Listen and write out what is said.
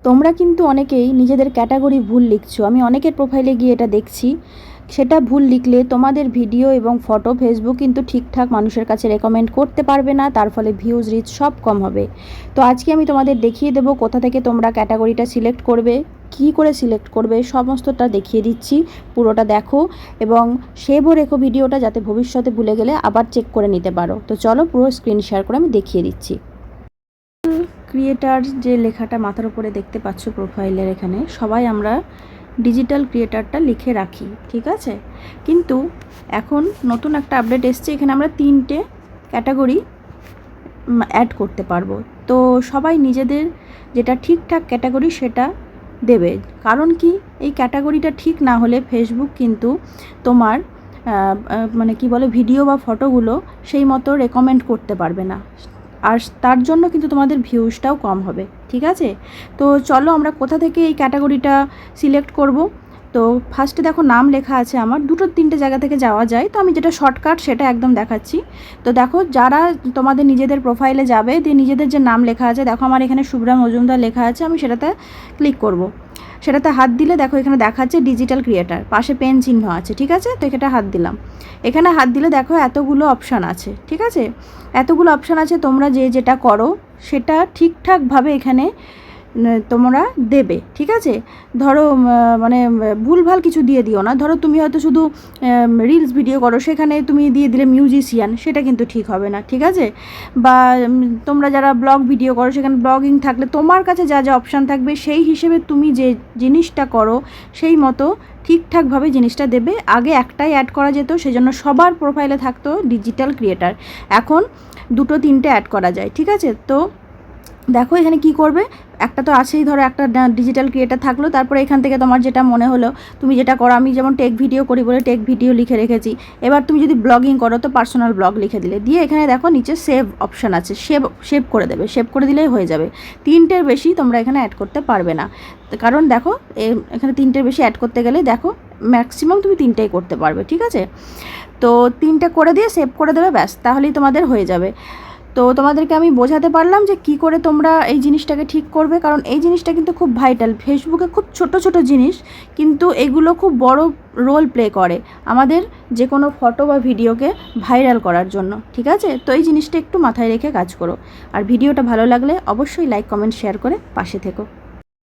তোমরা কিন্তু অনেকেই নিজেদের ক্যাটাগরি ভুল লিখছো। আমি অনেকের প্রোফাইলে গিয়ে এটা দেখছি। সেটা ভুল লিখলে তোমাদের ভিডিও এবং ফটো ফেসবুক কিন্তু ঠিকঠাক মানুষের কাছে রেকমেন্ড করতে পারবে না, তার ফলে ভিউজ রিচ সব কম হবে। তো আজকে আমি তোমাদের দেখিয়ে দেবো কোথা থেকে তোমরা ক্যাটাগরিটা সিলেক্ট করবে, কী করে সিলেক্ট করবে, সমস্তটা দেখিয়ে দিচ্ছি। পুরোটা দেখো এবং সেভও রেখো ভিডিওটা, যাতে ভবিষ্যতে ভুলে গেলে আবার চেক করে নিতে পারো। তো চলো পুরো স্ক্রিন শেয়ার করে আমি দেখিয়ে দিচ্ছি। ক্রিয়েটার যে লেখাটা মাথার উপরে দেখতে পাচ্ছ প্রোফাইলের এখানে, সবাই আমরা ডিজিটাল ক্রিয়েটারটা লিখে রাখি, ঠিক আছে। কিন্তু এখন নতুন একটা আপডেট এসছে, এখানে আমরা 3টে ক্যাটাগরি অ্যাড করতে পারবো। তো সবাই নিজেদের যেটা ঠিকঠাক ক্যাটাগরি সেটা দেবে। কারণ কি, এই ক্যাটাগরিটা ঠিক না হলে ফেসবুক কিন্তু তোমার মানে কি বলে ভিডিও বা ফটোগুলো সেই মতো রেকমেন্ড করতে পারবে না, আর তার জন্য কিন্তু তোমাদের ভিউজটাও কম হবে, ঠিক আছে। তো চলো আমরা কোথা থেকে এই ক্যাটাগরিটা সিলেক্ট করব। তো ফার্স্টে দেখো নাম লেখা আছে আমার, 2-3টে জায়গা থেকে যাওয়া যায়, তো আমি যেটা শর্টকাট সেটা একদম দেখাচ্ছি। তো দেখো যারা তোমাদের নিজেদের প্রোফাইলে যাবে, দিয়ে নিজেদের যে নাম লেখা আছে, দেখো আমার এখানে শুভ্রা মজুমদার লেখা আছে, আমি সেটাতে ক্লিক করব। সেটাতে হাত দিলে দেখো এখানে দেখাচ্ছে ডিজিটাল ক্রিয়েটার, পাশে পেন চিহ্ন আছে, ঠিক আছে। তো এটা হাত দিলাম, এখানে হাত দিলে দেখো এতগুলো অপশান আছে, ঠিক আছে। এতগুলো অপশান আছে, তোমরা যে যেটা করো সেটা ঠিকঠাকভাবে এখানে তোমরা দেবে, ঠিক আছে। ধরো মানে ভুলভাল কিছু দিয়ে দিও না। ধরো তুমি হয়তো শুধু রিলস ভিডিও করো, সেখানে তুমি দিয়ে দিলে মিউজিশিয়ান, সেটা কিন্তু ঠিক হবে না, ঠিক আছে। বা তোমরা যারা ব্লগ ভিডিও করো, সেখানে ব্লগিং থাকলে তোমার কাছে যা যা অপশান থাকবে সেই হিসেবে তুমি যে জিনিসটা করো সেই মতো ঠিকঠাকভাবে জিনিসটা দেবে। আগে একটাই অ্যাড করা যেত, সেজন্য সবার প্রোফাইলে থাকতো ডিজিটাল ক্রিয়েটার, এখন 2-3টে অ্যাড করা যায়, ঠিক আছে। তো দেখো এখানে কি করবে, একটা তো আছেই, ধরো একটা ডিজিটাল ক্রিয়েটার থাকলো, তারপরে এখান থেকে তোমার যেটা মনে হলো তুমি যেটা করো, আমি যেমন টেক ভিডিও করি বলে টেক ভিডিও লিখে রেখেছি। এবার তুমি যদি ব্লগিং করো তো পার্সোনাল ব্লগ লিখে দিলে, দিয়ে এখানে দেখো নিচে সেভ অপশান আছে, সেভ করে দেবে, সেভ করে দিলেই হয়ে যাবে। 3টের বেশি তোমরা এখানে অ্যাড করতে পারবে না, কারণ দেখো এখানে 3টের বেশি অ্যাড করতে গেলে দেখো ম্যাক্সিমাম তুমি 3টেই করতে পারবে, ঠিক আছে। তো 3টে করে দিয়ে সেভ করে দেবে, ব্যাস, তাহলেই তোমাদের হয়ে যাবে। তো তোমাদেরকে আমি বোঝাতে পারলাম যে কি করে তোমরা এই জিনিসটাকে ঠিক করবে, কারণ এই জিনিসটা কিন্তু খুব ভাইটাল। ফেসবুকে খুব ছোট ছোট জিনিস, কিন্তু এগুলো খুব বড় রোল প্লে করে আমাদের যে কোনো ফটো বা ভিডিওকে ভাইরাল করার জন্য, ঠিক আছে। তো এই জিনিসটা একটু মাথায় রেখে কাজ করো। আর ভিডিওটা ভালো লাগলে অবশ্যই লাইক কমেন্ট শেয়ার করে পাশে থেকো।